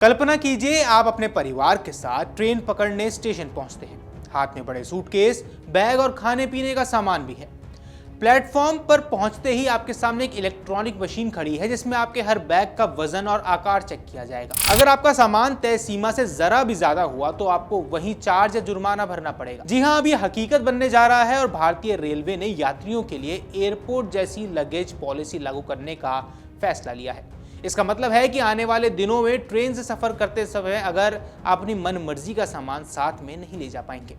कल्पना कीजिए आप अपने परिवार के साथ ट्रेन पकड़ने स्टेशन पहुंचते हैं। हाथ में बड़े सूटकेस, बैग और खाने पीने का सामान भी है। प्लेटफॉर्म पर पहुंचते ही आपके सामने एक इलेक्ट्रॉनिक मशीन खड़ी है जिसमें आपके हर बैग का वजन और आकार चेक किया जाएगा। अगर आपका सामान तय सीमा से जरा भी ज्यादा हुआ तो आपको वहीं चार्ज या जुर्माना भरना पड़ेगा। जी हाँ, अब ये हकीकत बनने जा रहा है और भारतीय रेलवे ने यात्रियों के लिए एयरपोर्ट जैसी लगेज पॉलिसी लागू करने का फैसला लिया है। इसका मतलब है कि आने वाले दिनों में ट्रेन से सफर करते समय अगर आप अपनी मनमर्जी का सामान साथ में नहीं ले जा पाएंगे।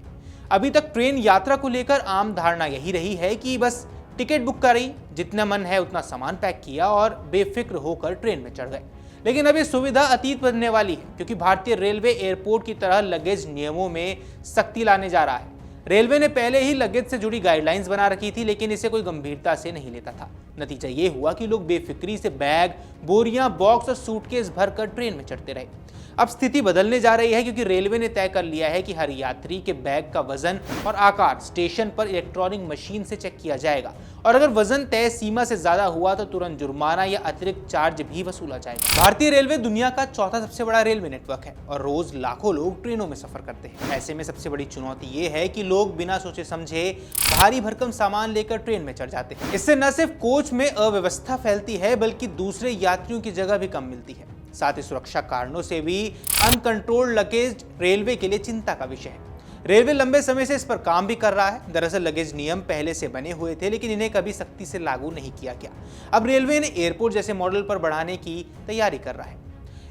अभी तक ट्रेन यात्रा को लेकर आम धारणा यही रही है कि बस टिकट बुक करी, जितना मन है उतना सामान पैक किया और बेफिक्र होकर ट्रेन में चढ़ गए। लेकिन अब ये सुविधा अतीत बनने वाली है, क्योंकि भारतीय रेलवे एयरपोर्ट की तरह लगेज नियमों में सख्ती लाने जा रहा है। रेलवे ने पहले ही लगेज से जुड़ी गाइडलाइंस बना रखी थी, लेकिन इसे कोई गंभीरता से नहीं लेता था। नतीजा ये हुआ कि लोग बेफिक्री से बैग, बोरियां, बॉक्स और सूटकेस भरकर ट्रेन में चढ़ते रहे। अब स्थिति बदलने जा रही है, क्योंकि रेलवे ने तय कर लिया है कि हर यात्री के बैग का वजन और आकार स्टेशन पर इलेक्ट्रॉनिक मशीन से चेक किया जाएगा और अगर वजन तय सीमा से ज्यादा हुआ तो तुरंत जुर्माना या अतिरिक्त चार्ज भी वसूला जाएगा। भारतीय रेलवे दुनिया का चौथा सबसे बड़ा रेलवे नेटवर्क है और रोज लाखों लोग ट्रेनों में सफर करते हैं। ऐसे में सबसे बड़ी चुनौती ये है कि लोग बिना सोचे समझे भारी भरकम सामान लेकर ट्रेन में चढ़ जाते हैं। इससे न सिर्फ कोच में अव्यवस्था फैलती है, बल्कि दूसरे यात्रियों की जगह भी कम मिलती है। साथ ही सुरक्षा कारणों से भी अनकंट्रोल्ड लगेज रेलवे के लिए चिंता का विषय है। रेलवे लंबे समय से इस पर काम भी कर रहा है। दरअसल लगेज नियम पहले से बने हुए थे, लेकिन इन्हें कभी सख्ती से लागू नहीं किया गया। अब रेलवे ने एयरपोर्ट जैसे मॉडल पर बढ़ाने की तैयारी कर रहा है।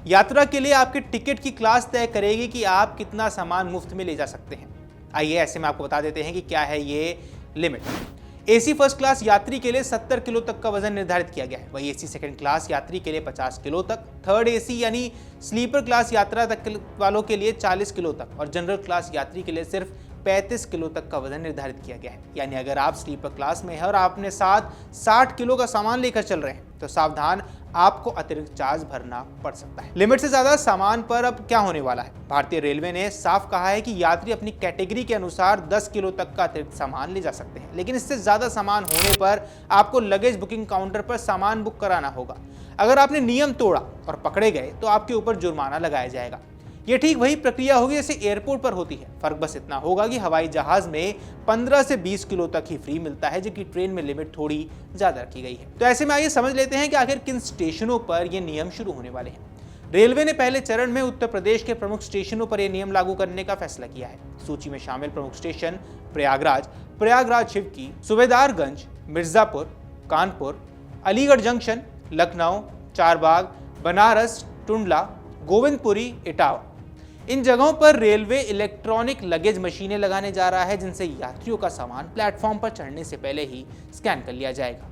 यात्रा के लिए आपके टिकट की क्लास तय करेगी कि आप कितना सामान मुफ्त में ले जा सकते हैं। आइए ऐसे में आपको बता देते हैं कि क्या है ये लिमिट। एसी फर्स्ट क्लास यात्री के लिए 70 किलो तक का वजन निर्धारित किया गया है। वही एसी सेकंड क्लास यात्री के लिए 50 किलो तक, थर्ड एसी यानी स्लीपर क्लास यात्रा तक वालों के लिए 40 किलो तक और जनरल क्लास यात्री के लिए सिर्फ 35 किलो तक का वजन निर्धारित किया गया है। यानी अगर आप स्लीपर क्लास में हैं और आप अपने साथ 60 किलो का सामान लेकर चल रहे हैं तो सावधान, आपको अतिरिक्त चार्ज भरना पड़ सकता है। लिमिट से ज्यादा सामान पर अब क्या होने वाला है? भारतीय रेलवे ने साफ कहा है कि यात्री अपनी कैटेगरी के अनुसार 10 किलो तक का अतिरिक्त सामान ले जा सकते हैं, लेकिन इससे ज्यादा सामान होने पर आपको लगेज बुकिंग काउंटर पर सामान बुक कराना होगा। अगर आपने नियम तोड़ा और पकड़े गए तो आपके ऊपर जुर्माना लगाया जाएगा। ये ठीक वही प्रक्रिया होगी जैसे एयरपोर्ट पर होती है। फर्क बस इतना होगा कि हवाई जहाज में 15 से 20 किलो तक ही फ्री मिलता है, जबकि ट्रेन में लिमिट थोड़ी ज्यादा रखी गई है। तो ऐसे में आइए समझ लेते हैं कि आखिर किन स्टेशनों पर ये नियम शुरू होने वाले हैं। रेलवे ने पहले चरण में उत्तर प्रदेश के प्रमुख स्टेशनों पर यह नियम लागू करने का फैसला किया है। सूची में शामिल प्रमुख स्टेशन प्रयागराज शिवकी, सूबेदारगंज, मिर्जापुर, कानपुर, अलीगढ़ जंक्शन, लखनऊ, चारबाग, बनारस, टुंडला, गोविंदपुरी, इटावा। इन जगहों पर रेलवे इलेक्ट्रॉनिक लगेज मशीनें लगाने जा रहा है, जिनसे यात्रियों का सामान प्लेटफॉर्म पर चढ़ने से पहले ही स्कैन कर लिया जाएगा।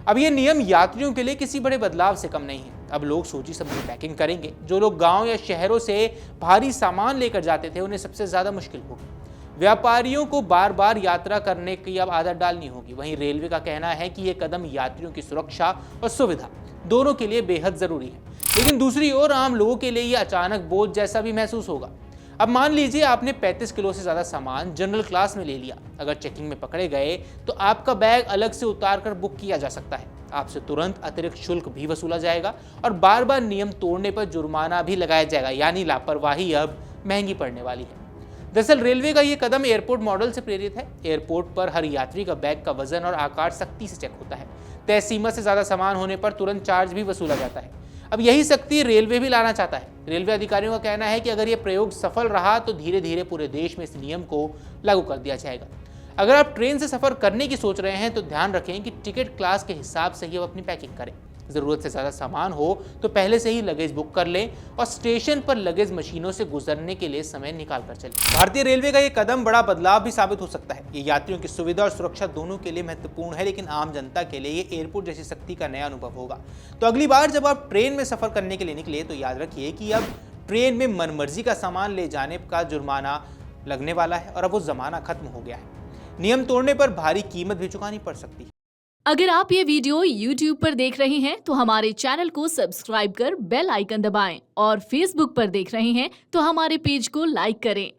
अब ये नियम यात्रियों के लिए किसी बड़े बदलाव से कम नहीं है। अब लोग सोची समझी पैकिंग करेंगे। जो लोग गांव या शहरों से भारी सामान लेकर जाते थे उन्हें सबसे ज्यादा मुश्किल होगी। व्यापारियों को बार बार यात्रा करने की अब आदत डालनी होगी। वहीं रेलवे का कहना है कि ये कदम यात्रियों की सुरक्षा और सुविधा दोनों के लिए बेहद जरूरी है, लेकिन दूसरी ओर आम लोगों के लिए यह अचानक बोझ जैसा भी महसूस होगा। अब मान लीजिए आपने 35 किलो से ज्यादा सामान जनरल क्लास में ले लिया। अगर चेकिंग में पकड़े गए तो आपका बैग अलग से उतार कर बुक किया जा सकता है। आपसे तुरंत अतिरिक्त शुल्क भी वसूला जाएगा और बार बार नियम तोड़ने पर जुर्माना भी लगाया जाएगा। यानी लापरवाही अब महंगी पड़ने वाली है। दरअसल रेलवे का यह कदम एयरपोर्ट मॉडल से प्रेरित है। एयरपोर्ट पर हर यात्री का बैग का वजन और आकार सख्ती से चेक होता है। तय सीमा से ज्यादा सामान होने पर तुरंत चार्ज भी वसूला जाता है। अब यही सख्ती रेलवे भी लाना चाहता है। रेलवे अधिकारियों का कहना है कि अगर यह प्रयोग सफल रहा तो धीरे धीरे पूरे देश में इस नियम को लागू कर दिया जाएगा। अगर आप ट्रेन से सफर करने की सोच रहे हैं तो ध्यान रखें कि टिकट क्लास के हिसाब से ही आप अपनी पैकिंग करें। जरूरत से ज्यादा सामान हो तो पहले से ही लगेज बुक कर लें और स्टेशन पर लगेज मशीनों से गुजरने के लिए समय निकाल कर चलें। भारतीय रेलवे का यह कदम बड़ा बदलाव भी साबित हो सकता है। ये यात्रियों की सुविधा और सुरक्षा दोनों के लिए महत्वपूर्ण है, लेकिन आम जनता के लिए ये एयरपोर्ट जैसी सख्ती का नया अनुभव होगा। तो अगली बार जब आप ट्रेन में सफर करने के लिए निकले तो याद रखिए कि अब ट्रेन में मनमर्जी का सामान ले जाने का जुर्माना लगने वाला है और अब वो जमाना खत्म हो गया है। नियम तोड़ने पर भारी कीमत भी चुकानी पड़ सकती है। अगर आप ये वीडियो YouTube पर देख रहे हैं तो हमारे चैनल को सब्सक्राइब कर बेल आइकन दबाएं और Facebook पर देख रहे हैं तो हमारे पेज को लाइक करें।